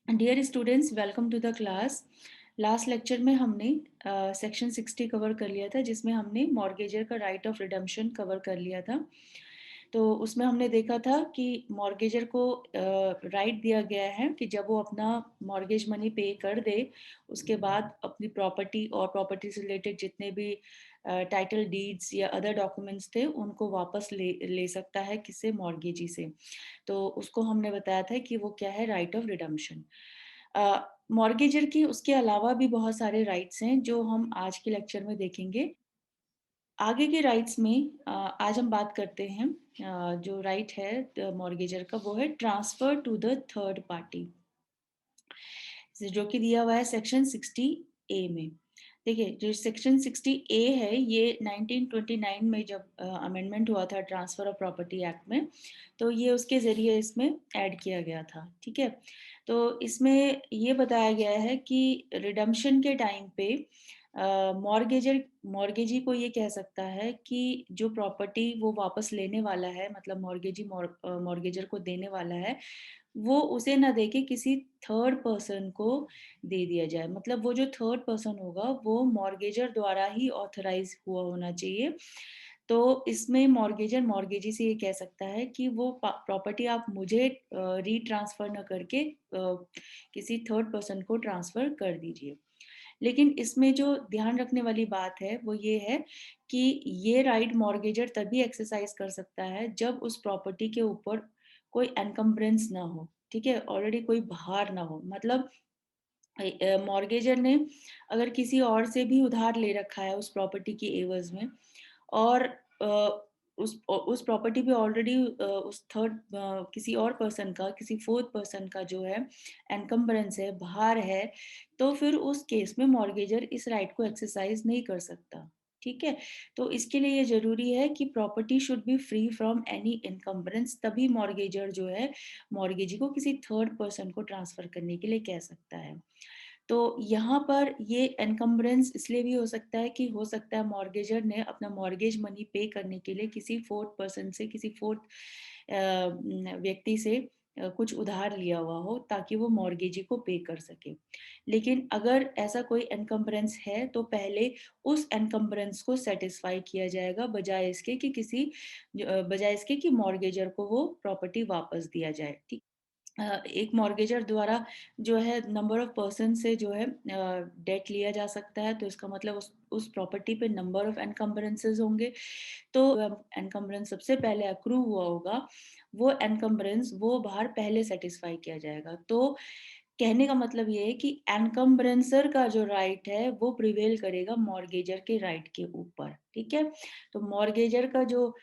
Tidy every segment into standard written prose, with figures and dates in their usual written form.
Dear students, welcome to the class. Last lecture में हमने section 60 cover कर लिया था, जिसमें हमने मॉर्गेजर का राइट ऑफ रिडम्पशन कवर कर लिया था। तो उसमें हमने देखा था कि मॉर्गेजर को राइट दिया गया है कि जब वो अपना मॉर्गेज मनी पे कर दे, उसके बाद अपनी प्रॉपर्टी और प्रॉपर्टी से रिलेटेड जितने भी टाइटल डीड्स या अदर डॉक्यूमेंट्स थे उनको वापस ले ले सकता है किससे, मॉर्गेजी से। तो उसको हमने बताया था कि वो क्या है, राइट ऑफ रिडम्पशन। मॉर्गेजर की उसके अलावा भी बहुत सारे राइट्स हैं जो हम आज के लेक्चर में देखेंगे। आगे के राइट्स में आज हम बात करते हैं। जो राइट है मॉर्गेजर का, वो है transfer to the third party, जो कि दिया हुआ है सेक्शन 60 ए में। देखिए, जो सेक्शन 60 ए है, ये 1929 में जब अमेंडमेंट हुआ था ट्रांसफर ऑफ प्रॉपर्टी एक्ट में, तो ये उसके जरिए इसमें ऐड किया गया था। ठीक है, तो इसमें ये बताया गया है कि रिडम्पशन के टाइम पे मॉर्गेजर मॉर्गेजी को ये कह सकता है कि जो प्रॉपर्टी वो वापस लेने वाला है, मतलब मॉर्गेजी मॉर्गेजर को देने वाला है, वो उसे ना देके किसी थर्ड पर्सन को दे दिया जाए। मतलब वो जो थर्ड पर्सन होगा वो मॉर्गेजर द्वारा ही ऑथराइज हुआ होना चाहिए। तो इसमें मॉर्गेजर मॉर्गेजी से ये कह सकता है कि वो प्रॉपर्टी आप मुझे रीट्रांसफर न करके किसी थर्ड पर्सन को ट्रांसफर कर दीजिए। लेकिन इसमें जो ध्यान रखने वाली बात है वो ये है कि ये राइट मॉर्गेजर तभी एक्सरसाइज कर सकता है जब उस प्रॉपर्टी के ऊपर कोई एनकम्बरेंस ना हो। ठीक है, ऑलरेडी कोई भार ना हो। मतलब मॉर्गेजर ने अगर किसी और से भी उधार ले रखा है उस प्रॉपर्टी की एवज में, और उस प्रॉपर्टी पे ऑलरेडी उस थर्ड किसी और पर्सन का, किसी फोर्थ पर्सन का जो है एनकम्बरेंस है, भार है, तो फिर उस केस में मॉर्गेजर इस राइट को एक्सरसाइज नहीं कर सकता। ठीक है, तो इसके लिए ये जरूरी है कि property should be free from any encumbrance, तभी मॉर्गेजर जो है मॉर्गेजी को किसी थर्ड पर्सन को ट्रांसफर करने के लिए कह सकता है। तो यहाँ पर ये एनकम्बरेंस इसलिए भी हो सकता है कि हो सकता है मॉर्गेजर ने अपना मॉर्गेज मनी पे करने के लिए किसी फोर्थ पर्सन से, किसी फोर्थ व्यक्ति से कुछ उधार लिया हुआ हो ताकि वो मॉर्गेजी को पे कर सके। लेकिन अगर ऐसा कोई एनकम्बरेंस है तो पहले उस एनकम्बरेंस को सेटिस्फाई किया जाएगा, बजाय इसके कि मॉर्गेजर को वो प्रॉपर्टी वापस दिया जाए। ठीक, एक मॉर्गेजर द्वारा जो है नंबर ऑफ पर्सन से जो है डेट लिया जा सकता है, तो इसका मतलब उस प्रॉपर्टी पे नंबर ऑफ एनकम्बरेंसेस होंगे। तो एनकम्बरेंस सबसे पहले अक्रू हुआ होगा, वो एनकम्बरेंस वो बाहर पहले सेटिस्फाई किया जाएगा। तो कहने का मतलब ये है कि एनकम्बरेंसर का जो राइट है वो प्रिवेल करेगा मॉर्गेजर के राइट के ऊपर। ठीक है, तो मॉर्गेजर का जो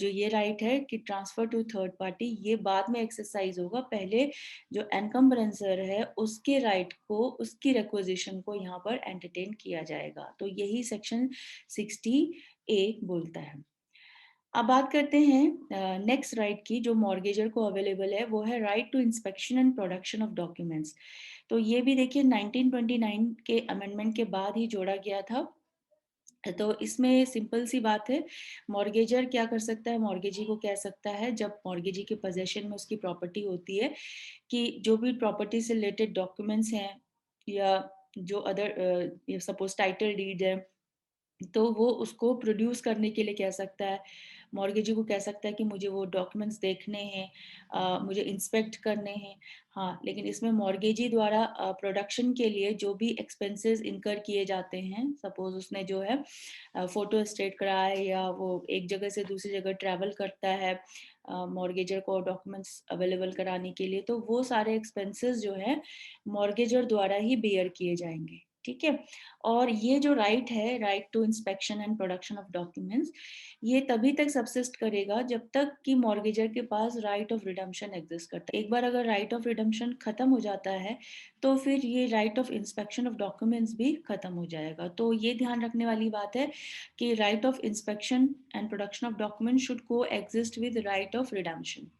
ये राइट है कि ट्रांसफर टू थर्ड पार्टी, ये बाद में एक्सरसाइज होगा। पहले जो एनकम्बरेंसर है उसके राइट को, उसकी रिक्वेजिशन को यहाँ पर एंटरटेन किया जाएगा। तो यही सेक्शन 60 ए बोलता है। अब बात करते हैं नेक्स्ट राइट की जो मॉर्गेजर को अवेलेबल है, वो है right to inspection and production of documents. तो ये भी देखिए 1929 के अमेंडमेंट के बाद ही जोड़ा गया था। तो इसमें सिंपल सी बात है, मॉर्गेजर क्या कर सकता है, मॉर्गेजी को कह सकता है जब मॉर्गेजी के पोजेशन में उसकी प्रॉपर्टी होती है कि जो भी प्रॉपर्टी से रिलेटेड डॉक्यूमेंट्स हैं या जो अदर सपोज टाइटल डीड है, तो वो उसको प्रोड्यूस करने के लिए कह सकता है। मॉर्गेजी को कह सकता है कि मुझे वो डॉक्यूमेंट्स देखने हैं, मुझे इंस्पेक्ट करने हैं। हाँ, लेकिन इसमें मॉर्गेजी द्वारा प्रोडक्शन के लिए जो भी एक्सपेंसेस इनकर किए जाते हैं, सपोज उसने जो है फोटो स्टेट करा है या वो एक जगह से दूसरी जगह ट्रैवल करता है मॉर्गेजर को डॉक्यूमेंट्स अवेलेबल कराने के लिए, तो वो सारे एक्सपेंसेस जो है मॉर्गेजर द्वारा ही बेयर किए जाएंगे। ठीक है, और ये जो राइट है, right to inspection and production of documents, ये तभी तक सब्सिस्ट करेगा जब तक कि मॉर्गेजर के पास राइट ऑफ रिडम्पशन एग्जिस्ट करता है। एक बार अगर राइट ऑफ रिडम्पशन खत्म हो जाता है तो फिर ये right of inspection of documents भी खत्म हो जाएगा। तो ये ध्यान रखने वाली बात है कि right of inspection and production of document should coexist with right of redemption.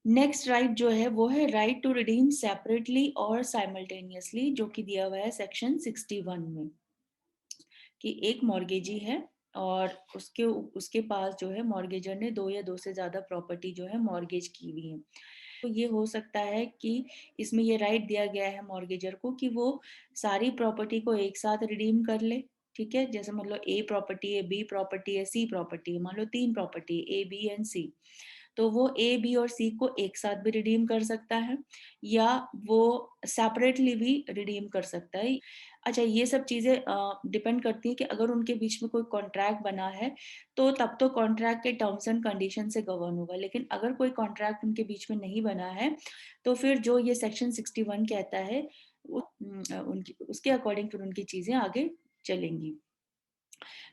Next right जो है वो है राइट टू रिडीम सेपरेटली और साइमल्टेनियसली, जो कि दिया हुआ है सेक्शन 61 में। कि एक मॉर्गेजी है, और उसके पास जो है मॉर्गेजर ने 2 या 2 से ज़्यादा प्रॉपर्टी जो है मॉर्गेज की हुई है। तो ये हो सकता है कि इसमें ये राइट दिया गया है मॉर्गेजर को कि वो सारी प्रॉपर्टी को एक साथ रिडीम कर ले, ठीक है? जैसे मतलब ए प्रॉपर्टी है, बी प्रॉपर्टी है, सी प्रॉपर्टी है, मान लो 3 प्रॉपर्टी है, ए, बी एंड सी। तो वो ए, बी और सी को एक साथ भी रिडीम कर सकता है या वो सेपरेटली भी रिडीम कर सकता है। अच्छा, ये सब चीज़ें डिपेंड करती हैं कि अगर उनके बीच में कोई कॉन्ट्रैक्ट बना है, तो तब तो कॉन्ट्रैक्ट के टर्म्स एंड कंडीशन से गवर्न होगा। लेकिन अगर कोई कॉन्ट्रैक्ट उनके बीच में नहीं बना है, तो फिर जो ये सेक्शन 61 कहता है, उनकी उसके अकॉर्डिंग फिर उनकी चीज़ें आगे चलेंगी।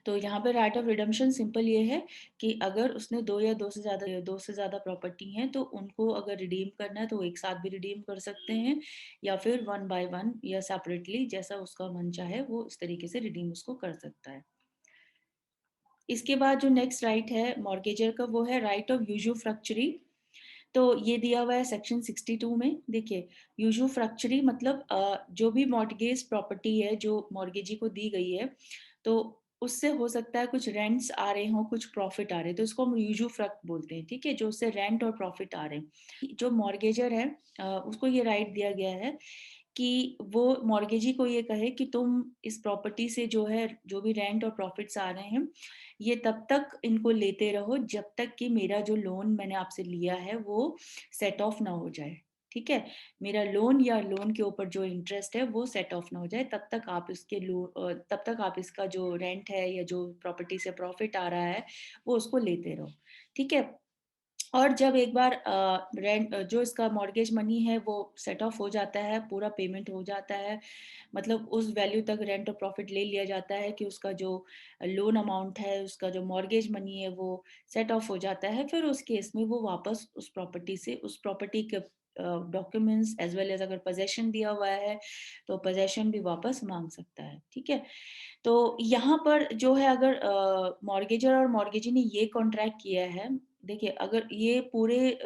तो यहाँ पे राइट ऑफ रिडेम्पशन सिंपल ये है कि अगर उसने 2 से ज़्यादा प्रॉपर्टी हैं, तो उनको अगर रिडीम करना है तो वो एक साथ भी रिडीम कर सकते हैं या फिर 1 बाय 1 या सेपरेटली, जैसा उसका मन चाहे वो इस तरीके से रिडीम उसको कर सकता है। इसके बाद जो नेक्स्ट राइट है मॉर्गेजर का, वो है राइट ऑफ यूजुफ्रक्चुरी। तो ये दिया हुआ है सेक्शन 62 में। देखिए, यूजुफ्रक्चुरी मतलब जो भी मॉर्गेज प्रॉपर्टी है जो मॉर्गेजी को दी गई है, तो उससे हो सकता है कुछ रेंट्स आ रहे हों, कुछ प्रॉफिट आ रहे हैं, तो इसको हम यूजुफ्रक्ट बोलते हैं, ठीक है? जो उससे रेंट और प्रॉफिट आ रहे हैं। जो मॉर्गेजर है उसको ये राइट दिया गया है कि वो मॉर्गेजी को ये कहे कि तुम इस प्रॉपर्टी से जो है, जो भी रेंट और प्रॉफिट्स आ रहे हैं, ये तब तक इनको लेते रहो जब तक कि मेरा जो लोन मैंने आपसे लिया है वो सेट ऑफ ना हो जाए, ठीक है? मेरा लोन या लोन के ऊपर जो इंटरेस्ट है वो सेट ऑफ ना हो जाए, तब तक आप इसका जो रेंट है या जो प्रॉपर्टी से प्रॉफिट आ रहा है वो उसको लेते रहो, ठीक है? और जब एक बार रेंट जो इसका मॉर्गेज मनी है वो सेट ऑफ हो जाता है, पूरा पेमेंट हो जाता है, मतलब उस वैल्यू तक रेंट और प्रॉफिट ले लिया जाता है कि उसका जो लोन अमाउंट है, उसका जो मॉर्गेज मनी है वो सेट ऑफ हो जाता है, फिर उस केस में वो वापस उस प्रॉपर्टी के डॉक्यूमेंट्स एज वेल एज अगर पोजेशन दिया हुआ है तो पोजेशन भी वापस मांग सकता है, ठीक है? तो यहाँ पर जो है, अगर मॉर्गेजर और मॉर्गेजी ने ये कॉन्ट्रैक्ट किया है, देखिए अगर ये पूरे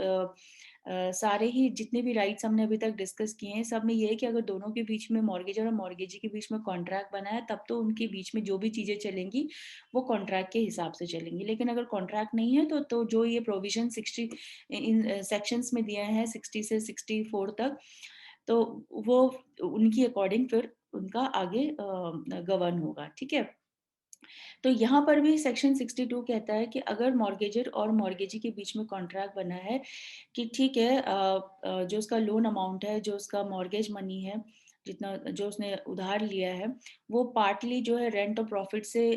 सारे ही जितने भी राइट्स हमने अभी तक डिस्कस किए हैं, सब में ये है कि अगर दोनों के बीच में, मॉर्गेजर और मॉर्गेजी के बीच में कॉन्ट्रैक्ट बना है, तब तो उनके बीच में जो भी चीजें चलेंगी वो कॉन्ट्रैक्ट के हिसाब से चलेंगी। लेकिन अगर कॉन्ट्रैक्ट नहीं है तो जो ये प्रोविजन 60 इन सेक्शंस में दिए हैं 60 से 64 तक, तो वो उनकी अकॉर्डिंग फिर उनका आगे गवर्न होगा, ठीक है? तो यहाँ पर भी सेक्शन 62 कहता है कि अगर मॉर्गेजर और मॉर्गेजी के बीच में कॉन्ट्रैक्ट बना है कि ठीक है, जो उसका लोन अमाउंट है, जो उसका मॉर्गेज मनी है, जितना जो उसने उधार लिया है, वो पार्टली जो है रेंट और प्रॉफिट से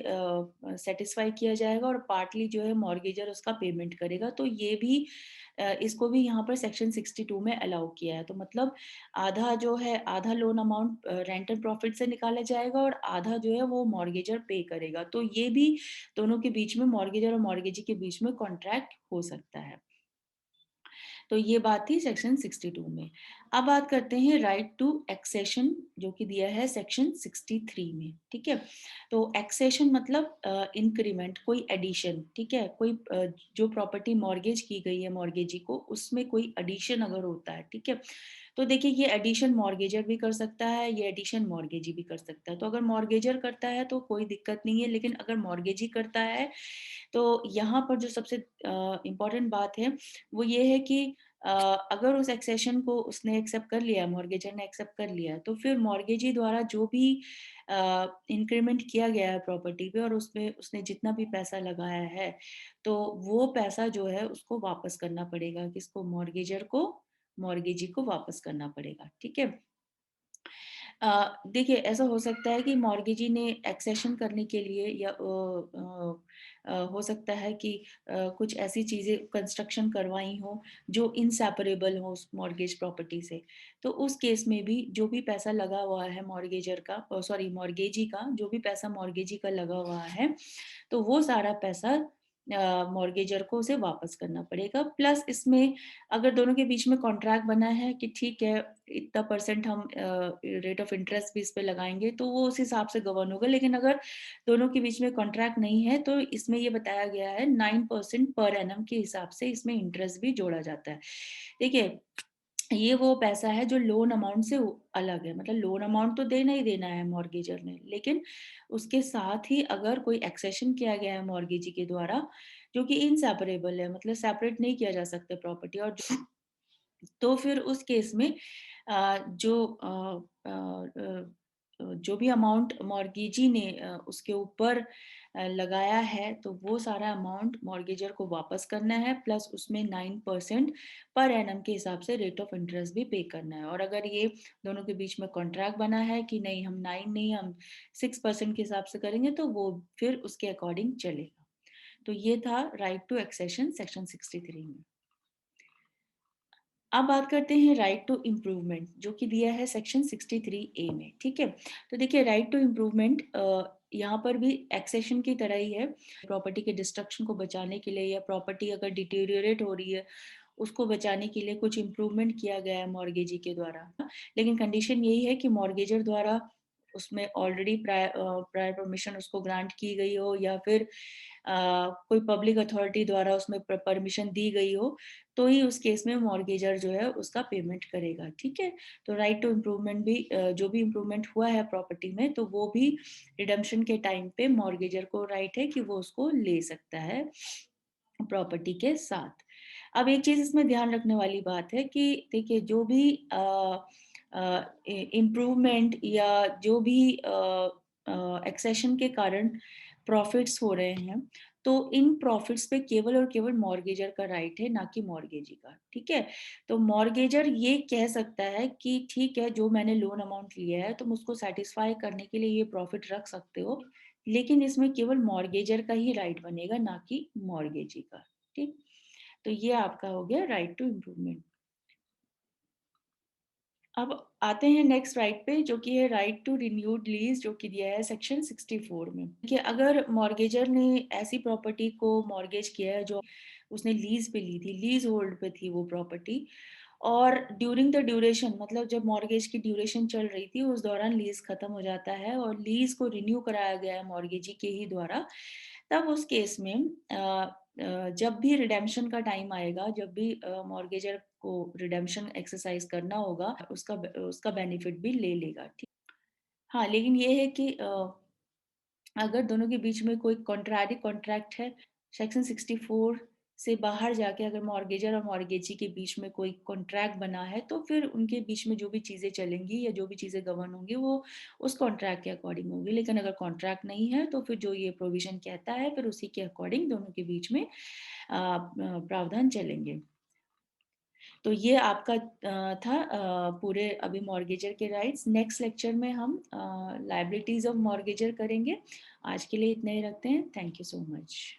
सेटिस्फाई किया जाएगा और पार्टली जो है मॉर्गेजर उसका पेमेंट करेगा। तो ये भी इसको भी यहाँ पर सेक्शन 62 में अलाउ किया है। तो मतलब आधा जो है, आधा loan amount rent and profit से निकाला जाएगा और आधा जो है वो मॉर्गेजर पे करेगा। तो ये भी दोनों के बीच में, मॉर्गेजर और मॉर्गेजी के बीच में कॉन्ट्रैक्ट हो सकता है। तो ये बात थी सेक्शन 62 में। अब बात करते हैं राइट टू एक्सेशन, जो कि दिया है सेक्शन 63 में, ठीक है? तो एक्सेशन मतलब इंक्रीमेंट, कोई एडिशन, ठीक है? कोई जो प्रॉपर्टी मॉर्गेज की गई है मॉर्गेजी को, उसमें कोई एडिशन अगर होता है, ठीक है? तो देखिए, ये एडिशन मॉर्गेजर भी कर सकता है, ये एडिशन मॉर्गेजी भी कर सकता है। तो अगर मॉर्गेजर करता है तो कोई दिक्कत नहीं है, लेकिन अगर मॉर्गेजी करता है तो यहाँ पर जो सबसे इम्पोर्टेंट बात है वो ये है कि अ, अगर उस एक्सेशन को उसने एक्सेप्ट कर लिया, मॉर्गेजर ने एक्सेप्ट कर लिया, तो फिर मॉर्गेजी द्वारा जो भी इंक्रीमेंट किया गया है प्रॉपर्टी पे और उसमें उसने जितना भी पैसा लगाया है, तो वो पैसा जो है उसको वापस करना पड़ेगा, किसको? मॉर्गेजर को, मॉर्गेजी को वापस करना पड़ेगा, ठीक है? देखिए, ऐसा हो सकता है कि मॉर्गेजी ने एक्सेशन करने के लिए या हो सकता है कि कुछ ऐसी चीज़ें कंस्ट्रक्शन करवाई हो जो इनसेपरेबल हो उस मॉर्गेज प्रॉपर्टी से। तो उस केस में भी जो भी पैसा लगा हुआ है मॉर्गेजर का, सॉरी मॉर्गेजी का, जो भी पैसा मॉर्गेजी का लगा हुआ है, तो वो सारा पैसा मॉर्गेजर को उसे वापस करना पड़ेगा। प्लस इसमें अगर दोनों के बीच में कॉन्ट्रैक्ट बना है कि ठीक है, इतना परसेंट हम रेट ऑफ इंटरेस्ट भी इस पे लगाएंगे, तो वो उस हिसाब से गवर्न होगा। लेकिन अगर दोनों के बीच में कॉन्ट्रैक्ट नहीं है तो इसमें ये बताया गया है 9% पर एनम के हिसाब से इसमें इंटरेस्ट भी जोड़ा जाता है। देखिए, ये वो पैसा है जो लोन अमाउंट से अलग है, मतलब लोन अमाउंट तो देना ही देना है मॉर्गेजर ने, लेकिन उसके साथ ही अगर कोई एक्सेशन किया गया है मॉर्गेजी के द्वारा जो कि इनसेपरेबल है, मतलब सेपरेट नहीं किया जा सकता प्रॉपर्टी, और तो फिर उस केस में जो भी अमाउंट मॉर्गेजी ने उसके ऊपर लगाया है, तो वो सारा अमाउंट मॉर्गेजर को वापस करना है, प्लस उसमें 9% पर एनम के हिसाब से रेट ऑफ इंटरेस्ट भी पे करना है। और अगर ये दोनों के बीच में कॉन्ट्रैक्ट बना है कि नहीं, हम 9 नहीं, हम 6% के हिसाब से करेंगे, तो वो फिर उसके अकॉर्डिंग चलेगा। तो ये था राइट टू एक्सेशन सेक्शन 63 में। अब बात करते हैं राइट टू इम्प्रूवमेंट, जो कि दिया है सेक्शन 63A में। ठीक है, तो देखिए राइट टू इम्प्रूवमेंट यहाँ पर भी एक्सेशन की तरह ही है। प्रॉपर्टी के डिस्ट्रक्शन को बचाने के लिए, या प्रॉपर्टी अगर डिटेरियोरेट हो रही है उसको बचाने के लिए कुछ इम्प्रूवमेंट किया गया है मॉर्गेजी के द्वारा, लेकिन कंडीशन यही है कि मॉर्गेजर द्वारा उसमें ऑलरेडी प्रायर परमिशन उसको ग्रांट की गई हो, या फिर कोई पब्लिक अथॉरिटी द्वारा उसमें परमिशन दी गई हो, तो ही उस केस में मॉर्गेजर जो है उसका पेमेंट करेगा। ठीक है, तो राइट टू इम्प्रूवमेंट भी जो भी इम्प्रूवमेंट हुआ है प्रॉपर्टी में, तो वो भी रिडम्पशन के टाइम पे मॉर्गेजर को राइट है कि वो उसको ले सकता है प्रॉपर्टी के साथ। अब एक चीज इसमें ध्यान रखने वाली बात है कि देखिए जो भी इम्प्रूवमेंट या जो भी एक्सेशन के कारण प्रॉफिट्स हो रहे हैं, तो इन प्रॉफिट्स पे केवल और केवल मॉर्गेजर का राइट है, ना कि मॉर्गेजी का। ठीक है, तो मॉर्गेजर ये कह सकता है कि ठीक है, जो मैंने लोन अमाउंट लिया है तुम उसको सेटिस्फाई करने के लिए ये प्रॉफिट रख सकते हो, लेकिन इसमें केवल मॉर्गेजर का ही राइट बनेगा, ना कि मॉर्गेजी का। ठीक, तो ये आपका हो गया राइट टू इम्प्रूवमेंट। अब आते हैं नेक्स्ट राइट पे, जो कि है राइट टू रिन्यूड लीज, जो कि दिया है सेक्शन 64 में। कि अगर मॉर्गेजर ने ऐसी प्रॉपर्टी को मॉर्गेज किया है जो उसने लीज पे ली थी, लीज होल्ड पे थी वो प्रॉपर्टी, और ड्यूरिंग द ड्यूरेशन, मतलब जब मॉर्गेज की ड्यूरेशन चल रही थी उस दौरान लीज खत्म हो जाता है और लीज को रिन्यू कराया गया है मॉर्गेजी के ही द्वारा, तब उस केस में जब भी रिडेम्पशन का टाइम आएगा, जब भी मॉर्गेजर को रिडेम्पशन एक्सरसाइज करना होगा, उसका उसका बेनिफिट भी ले लेगा। ठीक, हाँ, लेकिन ये है कि अगर दोनों के बीच में कोई कॉन्ट्रारी कॉन्ट्रैक्ट है, सेक्शन 64 से बाहर जाके अगर मॉर्गेजर और मॉर्गेजी के बीच में कोई कॉन्ट्रैक्ट बना है, तो फिर उनके बीच में जो भी चीज़ें चलेंगी या जो भी चीज़ें गवर्न होंगी वो उस कॉन्ट्रैक्ट के अकॉर्डिंग होंगी। लेकिन अगर कॉन्ट्रैक्ट नहीं है तो फिर जो ये प्रोविजन कहता है फिर उसी के अकॉर्डिंग दोनों के बीच में प्रावधान चलेंगे। तो ये आपका था पूरे अभी मॉर्गेजर के राइट्स। नेक्स्ट लेक्चर में हम लायबिलिटीज ऑफ मॉर्गेजर करेंगे। आज के लिए इतना ही रखते हैं। Thank you so much.